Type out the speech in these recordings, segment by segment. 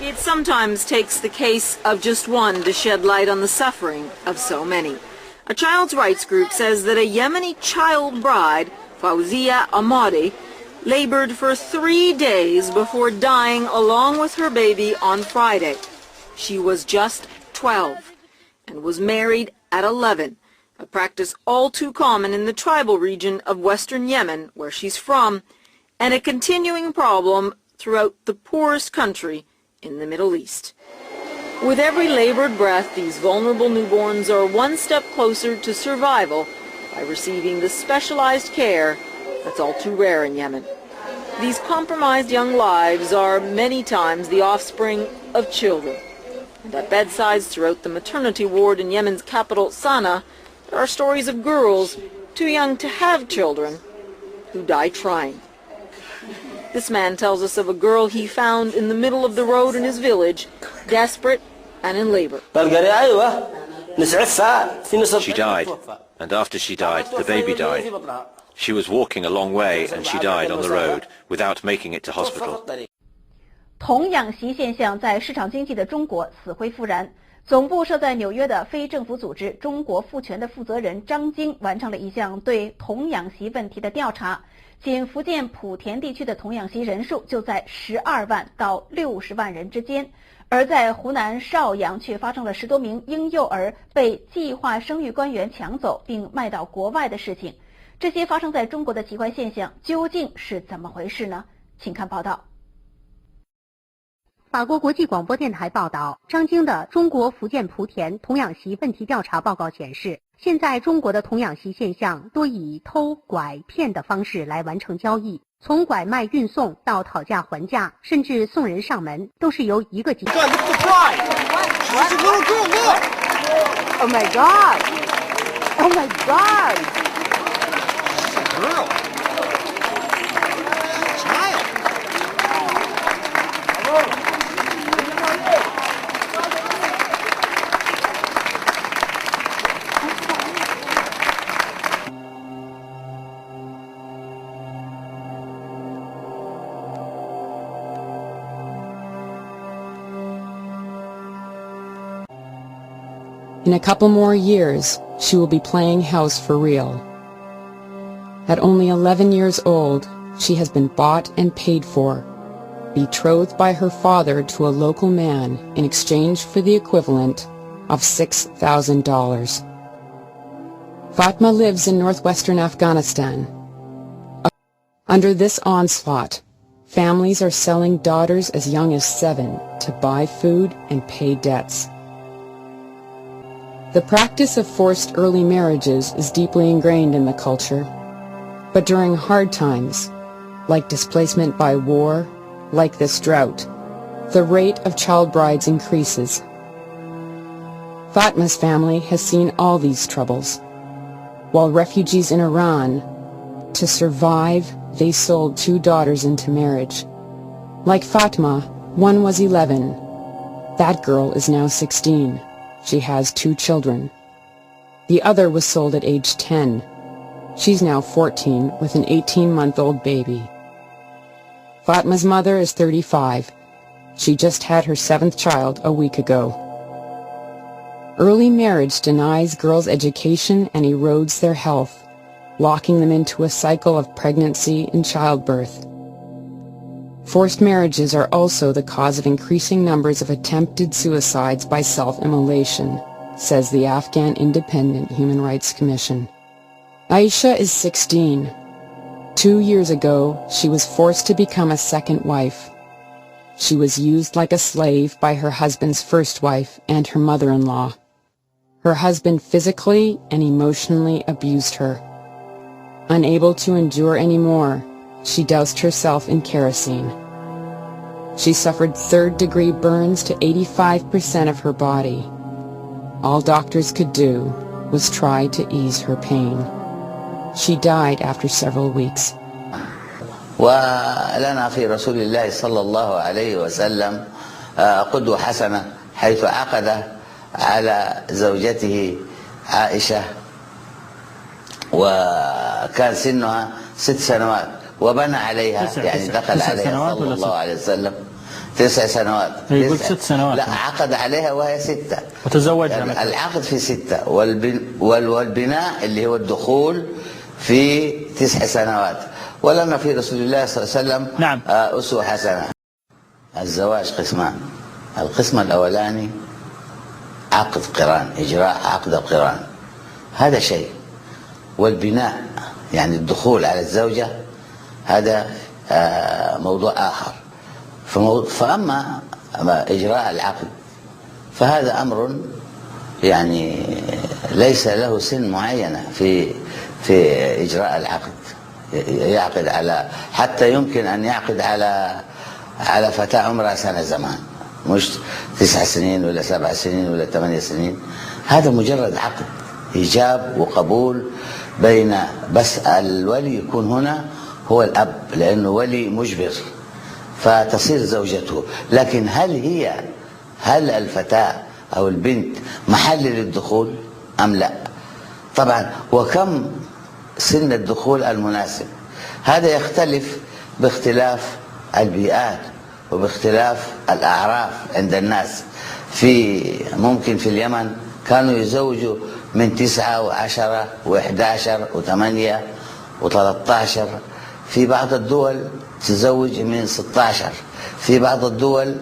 It sometimes takes the case of just one to shed light on the suffering of so many. A child's rights group says that a Yemeni child bride, Fawzia Ahmadi, labored for 3 days before dying along with her baby on Friday. She was just 12 and was married at 11, a practice all too common in the tribal region of western Yemen, where she's from, and a continuing problem throughout the poorest country in the Middle East. With every labored breath, these vulnerable newborns are one step closer to survival by receiving the specialized care that's all too rare in Yemen. These compromised young lives are many times the offspring of children. And at bedsides throughout the maternity ward in Yemen's capital, Sana'a, there are stories of girls too young to have children who die trying. This man tells us of a girl he found in the middle of the road in his village, desperate and in labor. She died, and after she died, the baby died. She was walking a long way and she died on the road without making it to hospital. 童养媳现象在市场经济的中国死灰复燃。总部设在纽约的非政府组织中国赋权的负责人张晶完成了一项对童养媳问题的调查。仅福建莆田地区的童养媳人数就在12万到60万人之间，而在湖南邵阳却发生了10多名婴幼儿被计划生育官员抢走并卖到国外的事情。这些发生在中国的奇怪现象究竟是怎么回事呢？请看报道。法国国际广播电台报道，张晶的中国福建莆田童养媳问题调查报告显示，现在中国的童养媳现象多以偷、拐、骗的方式来完成交易，从拐卖、运送到讨价还价，甚至送人上门，都是由一个集团。Oh my God! Oh my God! Girl. Child. In a couple more years, she will be playing house for real. At only 11 years old, she has been bought and paid for, betrothed by her father to a local man in exchange for the equivalent of $6,000. Fatma lives in northwestern Afghanistan. Under this onslaught, families are selling daughters as young as 7 to buy food and pay debts. The practice of forced early marriages is deeply ingrained in the culture. But during hard times, like displacement by war, like this drought, the rate of child brides increases. Fatma's family has seen all these troubles. While refugees in Iran, to survive, they sold 2 daughters into marriage. Like Fatma, one was 11. That girl is now 16. She has 2 children. The other was sold at age 10. She's now 14 with an 18-month-old baby. Fatma's mother is 35. She just had her 7th child a week ago. Early marriage denies girls education and erodes their health, locking them into a cycle of pregnancy and childbirth. Forced marriages are also the cause of increasing numbers of attempted suicides by self-immolation, says the Afghan Independent Human Rights Commission. Aisha is 16. 2 years ago, she was forced to become a second wife. She was used like a slave by her husband's first wife and her mother-in-law. Her husband physically and emotionally abused her. Unable to endure anymore, she doused herself in kerosene. She suffered third-degree burns to 85% of her body. All doctors could do was try to ease her pain. She died after several weeks. ولنا في رسول الله صلى الله عليه وسلم قدوة حسنة حيث عقد على زوجته عائشة وكان سنها 6 سنوات وبنى عليها يعني دخل عليها صلى الله عليه وسلم 9 سنوات. يقول 6 سنوات. لا، عقد عليها وهي 6 وتزوجها. يعني العقد في 6 والبناء اللي هو الدخول في 9 سنوات. ولنا في رسول الله صلى الله عليه وسلم نعم. أسوة حسنة. الزواج قسمان. القسم الأولاني عقد قران، إجراء عقد القران، هذا شيء. والبناء يعني الدخول على الزوجة هذا موضوع آخر. فأما إجراء العقد فهذا أمر يعني ليس له سن معينة في إجراء العقد. يعقد على، حتى يمكن أن يعقد على فتاة عمرها سنة زمان، مش 9 سنين ولا 7 سنين ولا 8 سنين. هذا مجرد عقد إيجاب وقبول بين، بس الولي يكون هنا هو الأب لأنه ولي مجبر، فتصير زوجته. لكن هل الفتاة أو البنت محل للدخول أم لا؟ طبعا. وكم سن الدخول المناسب؟ هذا يختلف باختلاف البيئات وباختلاف الأعراف عند الناس. ممكن في اليمن كانوا يزوجوا من 9 و10 و11 و8 و13. في بعض الدول تزوج من 16. في بعض الدول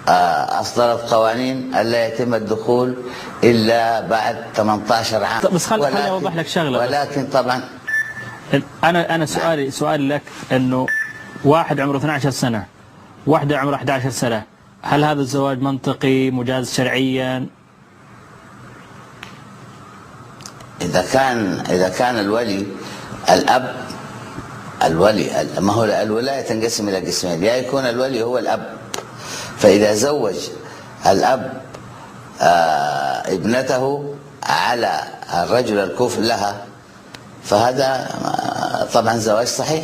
أصدرت قوانين ألا يتم الدخول إلا بعد 18 عام. بس خليني أوضح لك شغلة. ولكن طبعا أنا سؤالي لك أنه واحد عمره 12 سنة، واحدة عمرها 11 سنة، هل هذا الزواج منطقي مجاز شرعيا؟ إذا كان الولي الأب، ما هو الولاية تنقسم إلى قسمين، يا يكون الولي هو الأب، فإذا زوج الأب ابنته على الرجل الكفء لها فهذا طبعا زواج صحيح.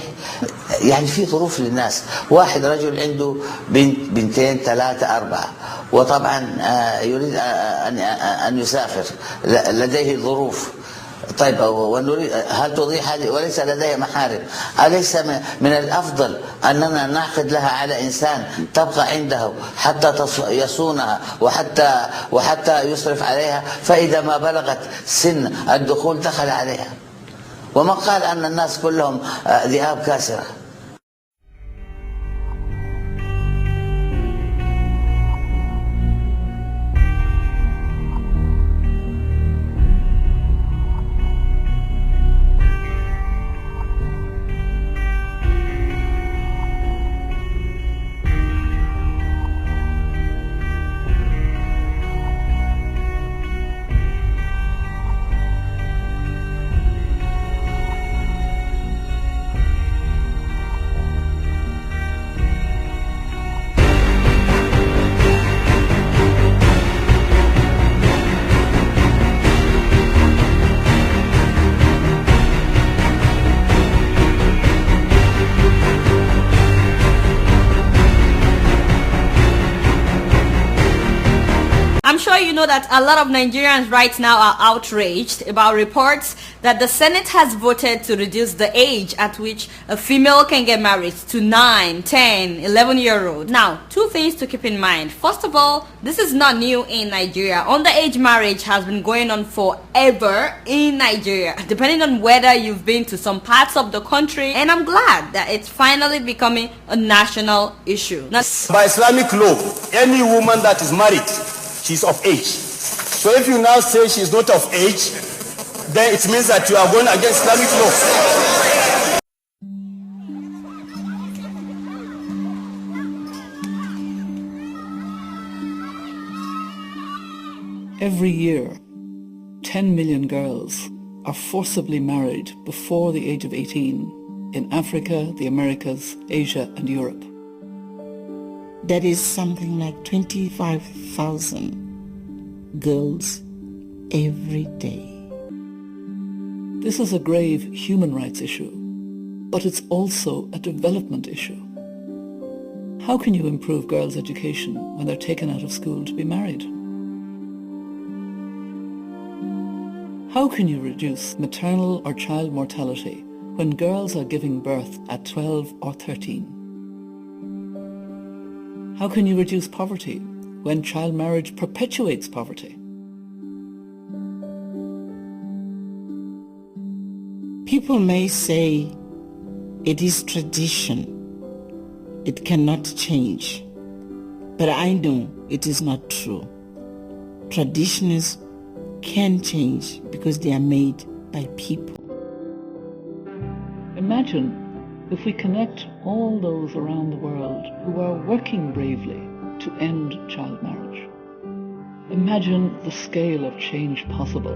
يعني في ظروف للناس، واحد رجل عنده بنتين 3 4 وطبعا يريد أن يسافر، لديه ظروف. طيب ونريد هل تضيح هذه وليس لديه محارم؟ أليس من الأفضل أننا نعقد لها على إنسان تبقى عنده حتى يصونها وحتى يصرف عليها، فإذا ما بلغت سن الدخول دخل عليها؟ وما قال أن الناس كلهم ذئاب كاسرة. You know that a lot of Nigerians right now are outraged about reports that the Senate has voted to reduce the age at which a female can get married to 9, 10, 11-year-old. Now, 2 things to keep in mind. First of all, this is not new in Nigeria. Underage marriage has been going on forever in Nigeria, depending on whether you've been to some parts of the country, and I'm glad that it's finally becoming a national issue. Now, by Islamic law, any woman that is married, she's of age. So if you now say she's not of age, then it means that you are going against Islamic law. Every year, 10 million girls are forcibly married before the age of 18 in Africa, the Americas, Asia and Europe. There is something like 25,000 girls every day. This is a grave human rights issue, but it's also a development issue. How can you improve girls' education when they're taken out of school to be married? How can you reduce maternal or child mortality when girls are giving birth at 12 or 13? How can you reduce poverty when child marriage perpetuates poverty? People may say it is tradition. It cannot change. But I know it is not true. Traditions can change because they are made by people. Imagine if we connect all those around the world who are working bravely to end child marriage. Imagine the scale of change possible